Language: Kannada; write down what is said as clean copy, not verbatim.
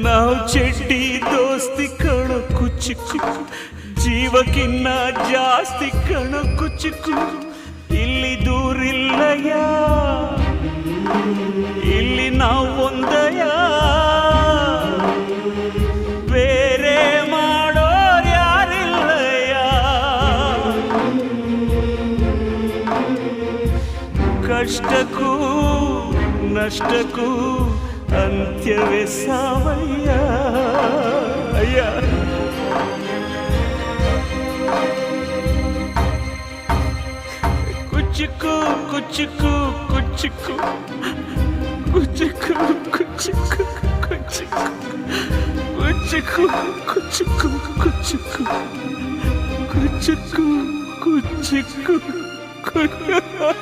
ನಾವು ಚಡ್ಡಿ ದೋಸ್ತಿ ಕಣೋ ಕುಚ್ಚುಕು, ಜೀವಕ್ಕಿನ್ನ ಜಾಸ್ತಿ ಕಣೋ ಕುಚ್ಚುಕು. ಇಲ್ಲಿ ದೂರಿಲ್ಲಯ್ಯ, ಇಲ್ಲಿ ನಾವು ಒಂದಯ, ಬೇರೆ ಮಾಡೋರು ಯಾರಿಲ್ಲಯ್ಯ. ಕಷ್ಟಕ್ಕೂ ನಷ್ಟಕ್ಕೂ ಅಂತ್ಯವೇ ಸಾವಯ್ಯ. ಅಯ್ಯ ಕುಚ್ಚುಕು ಕುಚ್ಚುಕು ಕುಚ್ಚುಕು ಕುಚ್ಚುಕು ಕುಚ್ಚುಕು ಕುಚ್ಚುಕು ಕುಚ್ಚುಕು ಕುಚ್ಚುಕು ಕುಚ್ಚುಕು ಕುಚ್ಚುಕು ಕುಚ್ಚುಕು ಕುಚ್ಚುಕು